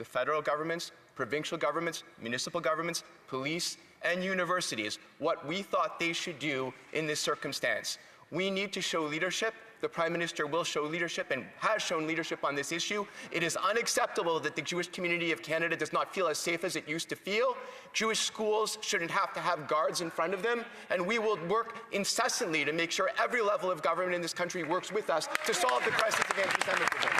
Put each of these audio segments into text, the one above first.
with federal governments, provincial governments, municipal governments, police, and universities what we thought they should do in this circumstance. We need to show leadership. The Prime Minister will show leadership and has shown leadership on this issue. It is unacceptable that the Jewish community of Canada does not feel as safe as it used to feel. Jewish schools shouldn't have to have guards in front of them, and we will work incessantly to make sure every level of government in this country works with us to solve the crisis of anti-Semitism.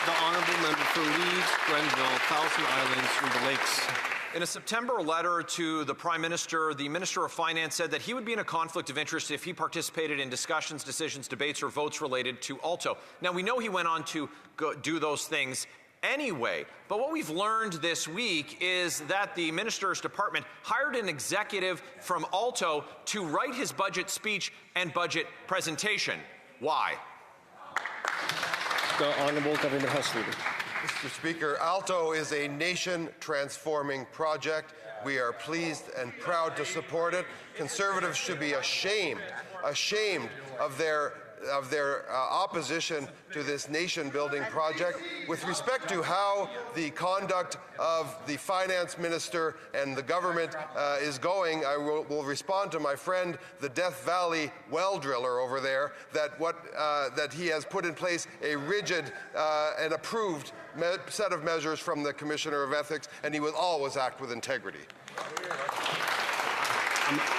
The Honourable Member for Leeds, Grenville, Thousand Islands, River Lakes. In a September letter to the Prime Minister, the Minister of Finance said that he would be in a conflict of interest if he participated in discussions, decisions, debates, or votes related to ALTO. Now, we know he went on to do those things anyway, but what we've learned this week is that the Minister's Department hired an executive from ALTO to write his budget speech and budget presentation. Why? The Honourable Government House Leader. Mr. Speaker, ALTO is a nation-transforming project. We are pleased and proud to support it. Conservatives should be ashamed of their opposition to this nation-building project. With respect to how the conduct of the finance minister and the government is going, I will respond to my friend, the Death Valley well driller over there, that he has put in place a rigid and approved set of measures from the Commissioner of Ethics, and he will always act with integrity.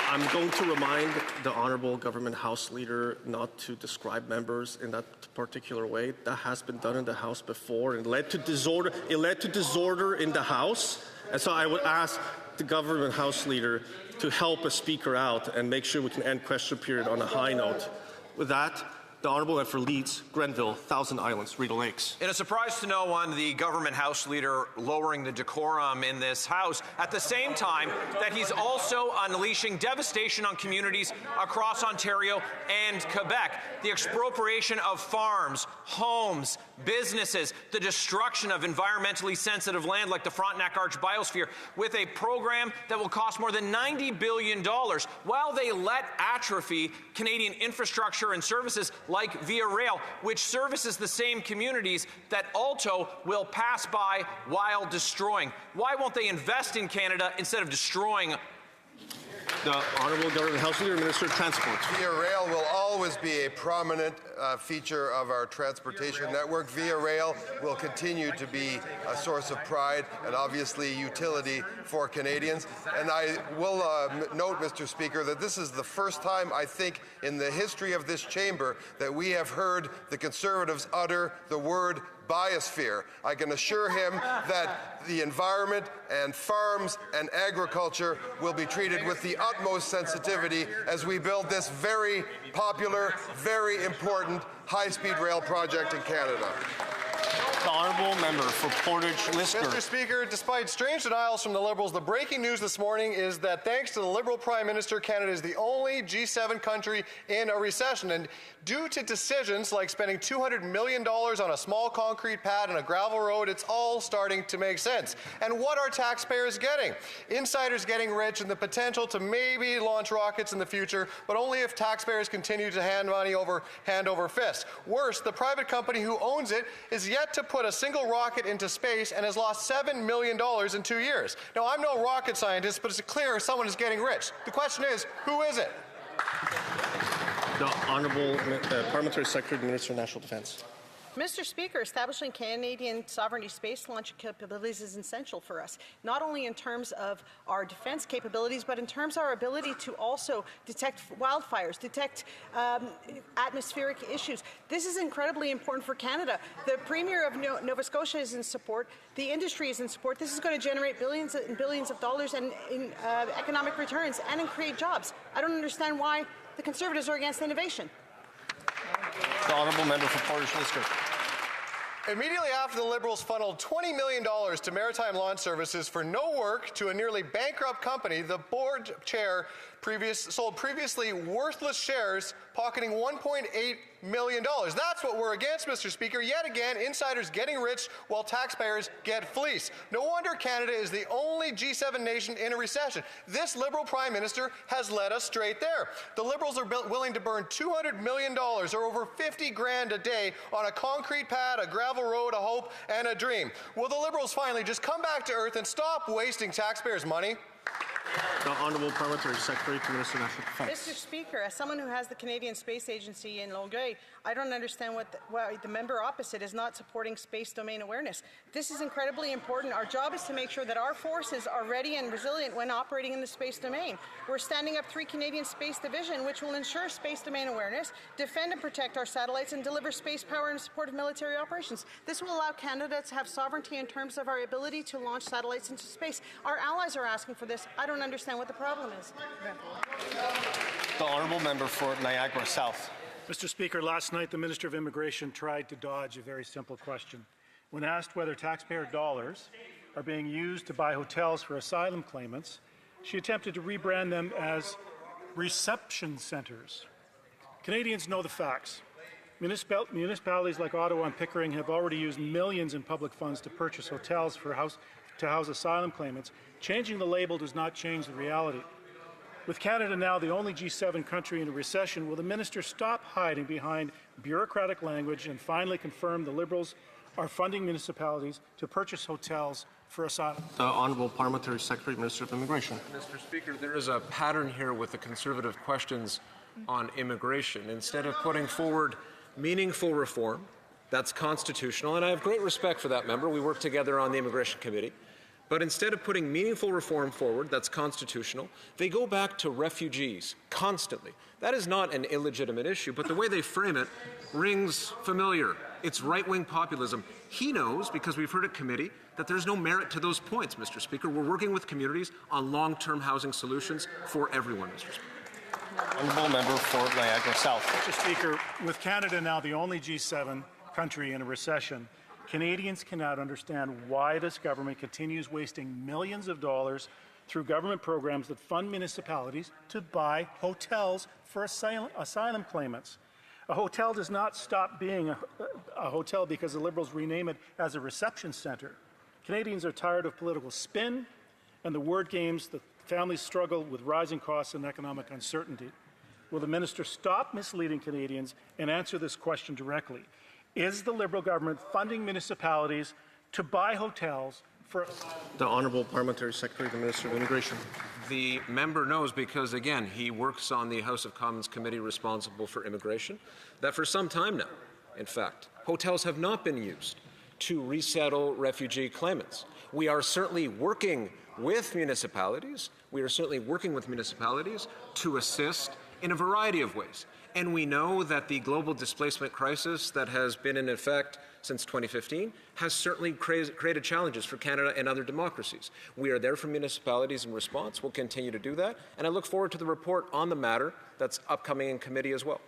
I'm going to remind the Honourable Government House Leader not to describe members in that particular way. That has been done in the House before and led to disorder. It led to disorder in the House, and so I would ask the Government House Leader to help a speaker out and make sure we can end question period on a high note. With that, the Honourable Member for Leeds, Grenville, Thousand Islands, Rideau Lakes. In a surprise to no one, the Government House Leader lowering the decorum in this House at the same time that he's also unleashing devastation on communities across Ontario and Quebec. The expropriation of farms, homes, businesses, the destruction of environmentally sensitive land like the Frontenac Arch Biosphere with a program that will cost more than $90 billion while they let atrophy Canadian infrastructure and services like Via Rail, which services the same communities that ALTO will pass by while destroying. Why won't they invest in Canada instead of destroying? The Honourable Government House Leader, Minister of Transport. Via Rail will always be a prominent feature of our transportation network. Via Rail will continue to be a source of pride and obviously utility for Canadians. And I will note, Mr. Speaker, that this is the first time, I think, in the history of this chamber that we have heard the Conservatives utter the word biosphere. I can assure him that the environment and farms and agriculture will be treated with the utmost sensitivity as we build this very popular, very important high-speed rail project in Canada. The Honourable Member for Portage-Lister. Mr. Speaker, despite strange denials from the Liberals, the breaking news this morning is that thanks to the Liberal Prime Minister, Canada is the only G7 country in a recession. And due to decisions like spending $200 million on a small concrete pad and a gravel road, it's all starting to make sense. And what are taxpayers getting? Insiders getting rich and the potential to maybe launch rockets in the future, but only if taxpayers continue to hand money over hand over fist. Worse, the private company who owns it is yet to put a single rocket into space and has lost $7 million in 2 years. Now, I'm no rocket scientist, but it's clear someone is getting rich. The question is, who is it? The Honourable Parliamentary Secretary, Minister of National Defence. Mr. Speaker, establishing Canadian sovereignty space launch capabilities is essential for us, not only in terms of our defence capabilities, but in terms of our ability to also detect wildfires, detect atmospheric issues. This is incredibly important for Canada. The Premier of Nova Scotia is in support. The industry is in support. This is going to generate billions and billions of dollars in economic returns and create jobs. I don't understand why the Conservatives are against innovation. The Honourable Member for Portage-Lister. Immediately after the Liberals funneled $20 million to Maritime Launch Services for no work to a nearly bankrupt company, the board chair sold previously worthless shares, pocketing $1.8 million. That's what we're against, Mr. Speaker. Yet again, insiders getting rich while taxpayers get fleeced. No wonder Canada is the only G7 nation in a recession. This Liberal Prime Minister has led us straight there. The Liberals are willing to burn $200 million, or over 50 grand a day, on a concrete pad, a gravel road, a hope, and a dream. Will the Liberals finally just come back to earth and stop wasting taxpayers' money? The Honourable Parliamentary Secretary to Minister of National Defence. Mr. Speaker, as someone who has the Canadian Space Agency in Longueuil, I don't understand why the member opposite is not supporting space domain awareness. This is incredibly important. Our job is to make sure that our forces are ready and resilient when operating in the space domain. We're standing up 3 Canadian Space Division, which will ensure space domain awareness, defend and protect our satellites, and deliver space power in support of military operations. This will allow Canada to have sovereignty in terms of our ability to launch satellites into space. Our allies are asking for this. I don't understand what the problem is. The Honourable Member for Niagara South. Mr. Speaker, last night the Minister of Immigration tried to dodge a very simple question. When asked whether taxpayer dollars are being used to buy hotels for asylum claimants, she attempted to rebrand them as reception centres. Canadians know the facts. Municipalities like Ottawa and Pickering have already used millions in public funds to purchase hotels to house asylum claimants. Changing the label does not change the reality. With Canada now the only G7 country in a recession, will the minister stop hiding behind bureaucratic language and finally confirm the Liberals are funding municipalities to purchase hotels for asylum? The Honourable Parliamentary Secretary, Minister of Immigration. Mr. Speaker, there is a pattern here with the Conservative questions on immigration. Instead of putting forward meaningful reform, that's constitutional, and I have great respect for that member. We work together on the Immigration Committee. But instead of putting meaningful reform forward, that's constitutional, they go back to refugees constantly. That is not an illegitimate issue, but the way they frame it rings familiar. It's right-wing populism. He knows, because we've heard at committee, that there's no merit to those points, Mr. Speaker. We're working with communities on long-term housing solutions for everyone, Mr. Speaker. Honourable Member for Niagara South. Mr. Speaker, with Canada now the only G7 country in a recession, Canadians cannot understand why this government continues wasting millions of dollars through government programs that fund municipalities to buy hotels for asylum claimants. A hotel does not stop being a hotel because the Liberals rename it as a reception centre. Canadians are tired of political spin and the word games that families struggle with rising costs and economic uncertainty. Will the minister stop misleading Canadians and answer this question directly? Is the Liberal government funding municipalities to buy hotels for... The Honourable Parliamentary Secretary, the Minister of Immigration. The member knows, because again, he works on the House of Commons committee responsible for immigration, that for some time now, in fact, hotels have not been used to resettle refugee claimants. We are certainly working with municipalities. We are certainly working with municipalities to assist in a variety of ways. And we know that the global displacement crisis that has been in effect since 2015 has certainly created challenges for Canada and other democracies. We are there for municipalities in response. We'll continue to do that. And I look forward to the report on the matter that's upcoming in committee as well.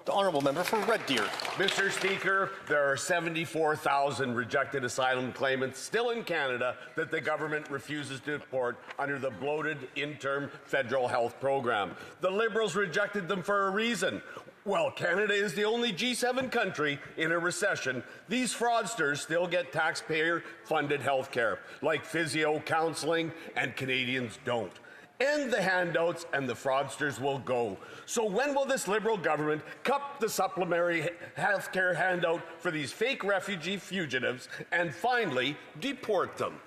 The Honourable Member for Red Deer. Mr. Speaker, there are 74,000 rejected asylum claimants still in Canada that the government refuses to deport under the bloated interim federal health program. The Liberals rejected them for a reason. Well, Canada is the only G7 country in a recession. These fraudsters still get taxpayer-funded health care, like physio, counseling, and Canadians don't. End the handouts and the fraudsters will go. So when will this Liberal government cut the supplementary health care handout for these fake refugee fugitives and finally deport them?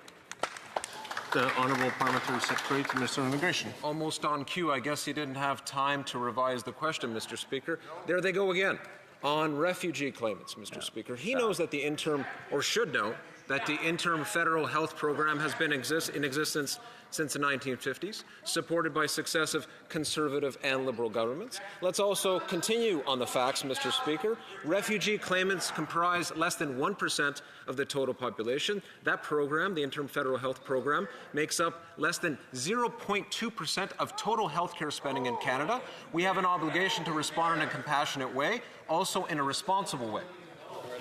The Honourable Parliamentary Secretary to the Minister of Immigration. Almost on cue, I guess he didn't have time to revise the question, Mr. Speaker. There they go again. On refugee claimants, Mr. Speaker. He knows that the interim, or should know, that the interim federal health program has been in existence since the 1950s, supported by successive Conservative and Liberal governments. Let's also continue on the facts, Mr. Speaker. Refugee claimants comprise less than 1% of the total population. That program, the interim federal health program, makes up less than 0.2% of total health care spending in Canada. We have an obligation to respond in a compassionate way, also in a responsible way.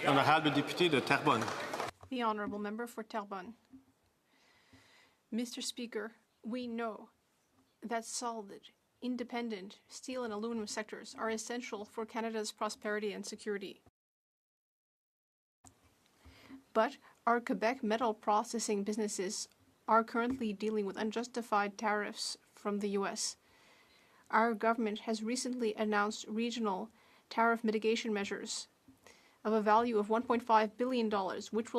Honourable Député de Terrebonne. The Honourable Member for Terrebonne. Mr. Speaker, we know that solid, independent steel and aluminum sectors are essential for Canada's prosperity and security. But our Quebec metal processing businesses are currently dealing with unjustified tariffs from the U.S. Our government has recently announced regional tariff mitigation measures of a value of $1.5 billion, which will